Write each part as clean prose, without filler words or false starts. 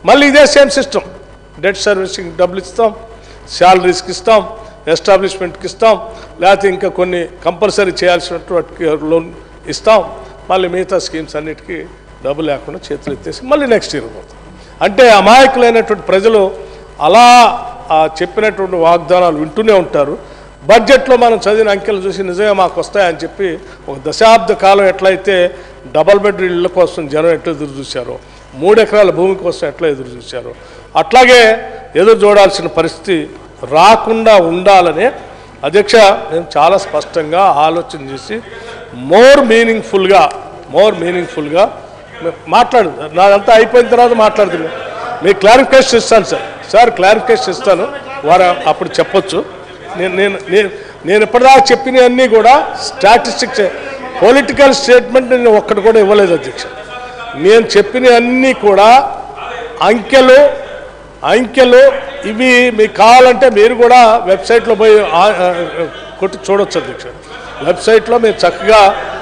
మళ్ళీ ఇదే same system, debt servicing డబ్బులు ఇస్తాం, శాలరీస్కి ఇస్తాం, ఎస్టాబ్లిష్మెంట్కి ఇస్తాం, లేకపోతే ఇంకా కొన్ని కంపల్సరీ చేయాల్సినటువంటి లోన్ ఇస్తాం, మళ్ళీ మిగతా స్కీమ్స్ అన్నిటికీ డబ్బు లేకుండా చేతులు ఎత్తేసి మళ్ళీ నెక్స్ట్ ఇయర్ పోతాం. అంటే అమాయకులైనటువంటి ప్రజలు అలా చెప్పినటువంటి వాగ్దానాలు వింటూనే ఉంటారు. బడ్జెట్లో మనం చదివిన అంకెలు చూసి నిజంగా మాకు వస్తాయని చెప్పి ఒక దశాబ్ద కాలం ఎట్లయితే డబల్ బెడ్రూమ్ ఇళ్ళ కోసం జనం ఎట్లా ఎదురు చూశారో, 3 ఎకరాల భూమి కోసం ఎట్లా ఎదురు చూశారో అట్లాగే ఎదురు చూడాల్సిన పరిస్థితి రాకుండా ఉండాలనే అధ్యక్ష నేను చాలా స్పష్టంగా ఆలోచన చేసి మోర్ మీనింగ్ఫుల్గా మాట్లాడు. నాదంతా అయిపోయిన తర్వాత మాట్లాడుతున్నా. మీకు క్లారిఫికేషన్ ఇస్తాను సార్ క్లారిఫికేషన్ ఇస్తాను, వారు అప్పుడు చెప్పొచ్చు. నేను ఇప్పటిదాకా చెప్పినవన్నీ కూడా స్టాటిస్టిక్స్, పొలిటికల్ స్టేట్మెంట్ నేను ఒక్కటి కూడా ఇవ్వలేదు అధ్యక్ష. నేను చెప్పినవన్నీ కూడా అంకెలు ఇవి మీకు కావాలంటే మీరు కూడా వెబ్సైట్లో పోయి కొట్టి చూడొచ్చు అధ్యక్ష. వెబ్సైట్లో మీరు చక్కగా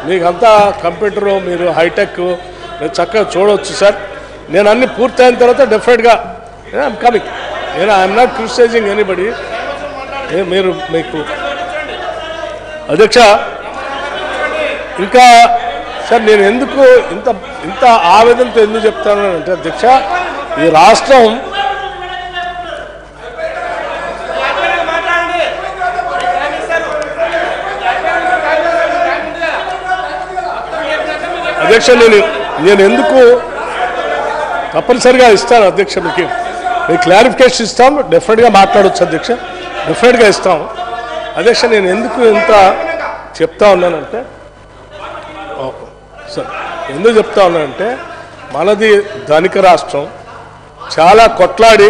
మీకు అంతా కంప్యూటరు, మీరు హైటెక్, మీరు చక్కగా చూడవచ్చు సార్. నేను అన్ని పూర్తయిన తర్వాత డెఫినెట్గా I'm coming. I'm not criticising anybody. మీరు మీకు అధ్యక్ష ఇంకా సార్ నేను ఎందుకు ఇంత ఆవేదనతో ఎందుకు చెప్తాను అంటే అధ్యక్ష, ఈ రాష్ట్రం అధ్యక్ష నేను ఎందుకు తప్పనిసరిగా ఇస్తాను అధ్యక్ష, మీకు క్లారిఫికేషన్ ఇస్తాం, డెఫినెట్గా మాట్లాడవచ్చు అధ్యక్ష, డెఫినెట్గా ఇస్తాం అధ్యక్ష. నేను ఎందుకు ఇంత చెప్తా ఉన్నానంటే సార్ ఎందుకు చెప్తా ఉన్నానంటే మనది ధనిక రాష్ట్రం, చాలా కొట్లాడి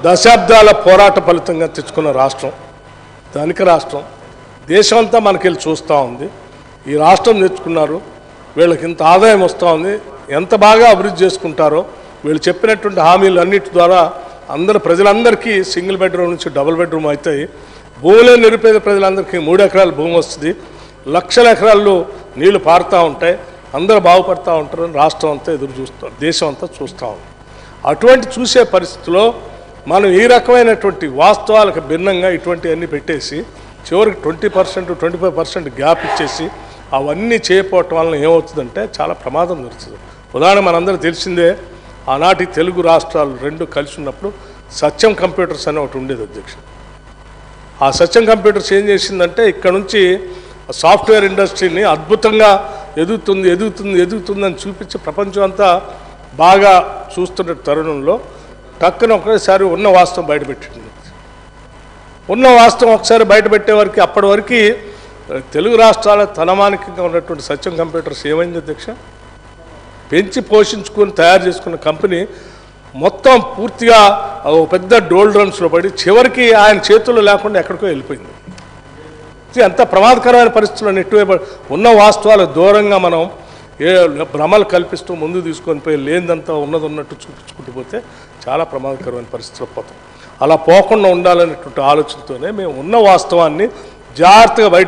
దశాబ్దాల పోరాట ఫలితంగా తెచ్చుకున్న రాష్ట్రం, ధనిక రాష్ట్రం. దేశం అంతా మనకెళ్ళి చూస్తూ ఉంది. ఈ రాష్ట్రం తెచ్చుకున్నారు, వీళ్ళకి ఇంత ఆదాయం వస్తూ ఉంది, ఎంత బాగా అభివృద్ధి చేసుకుంటారో, వీళ్ళు చెప్పినటువంటి హామీలు అన్నిటి ద్వారా ప్రజలందరికీ సింగిల్ బెడ్రూమ్ నుంచి డబుల్ బెడ్రూమ్ అవుతాయి. భూమిలో నిరుపేద ప్రజలందరికీ 3 ఎకరాల భూమి వస్తుంది, లక్షల ఎకరాల్లో నీళ్లు పారుతూ ఉంటాయి, అందరూ బాగుపడుతూ ఉంటారని రాష్ట్రం అంతా ఎదురు చూస్తారు, దేశం అంతా చూస్తూ ఉంది. అటువంటి చూసే పరిస్థితిలో మనం ఈ రకమైనటువంటి వాస్తవాలకు భిన్నంగా ఇటువంటివన్నీ పెట్టేసి చివరికి 20% 25% గ్యాప్ ఇచ్చేసి అవన్నీ చేయకపోవటం వలన ఏమవుతుందంటే చాలా ప్రమాదం జరుగుతుంది. ఉదాహరణ మనందరూ తెలిసిందే, ఆనాటి తెలుగు రాష్ట్రాలు 2 కలిసి ఉన్నప్పుడు సత్యం కంప్యూటర్స్ అనే ఒకటి ఉండేది అధ్యక్ష. ఆ సత్యం కంప్యూటర్స్ ఏం చేసిందంటే ఇక్కడ నుంచి సాఫ్ట్వేర్ ఇండస్ట్రీని అద్భుతంగా ఎదుగుతుందని చూపించి ప్రపంచం అంతా బాగా చూస్తున్న తరుణంలో టక్కున ఒకసారి ఉన్న వాస్తవం బయటపెట్టింది. ఉన్న వాస్తవం ఒకసారి బయటపెట్టే వరకు అప్పటి వరకు తెలుగు రాష్ట్రాల తనమానికంగా ఉన్నటువంటి సత్యం కంప్యూటర్స్ ఏమైంది అధ్యక్ష, పెంచి పోషించుకొని తయారు చేసుకున్న కంపెనీ మొత్తం పూర్తిగా పెద్ద డోల్ డ్రమ్స్లో పడి చివరికి ఆయన చేతుల్లో లేకుండా ఎక్కడికో వెళ్ళిపోయింది. అంత ప్రమాదకరమైన పరిస్థితుల్లో నెట్టువైపు ఉన్న వాస్తవాలకు దూరంగా మనం భ్రమలు కల్పిస్తూ ముందు తీసుకొని పోయి లేనిదంతా ఉన్నట్టు చూపించుకుంటూ పోతే చాలా ప్రమాదకరమైన పరిస్థితుల్లో పోతాం. అలా పోకుండా ఉండాలనేటువంటి ఆలోచనతోనే మేము ఉన్న వాస్తవాన్ని జాగ్రత్తగా బయట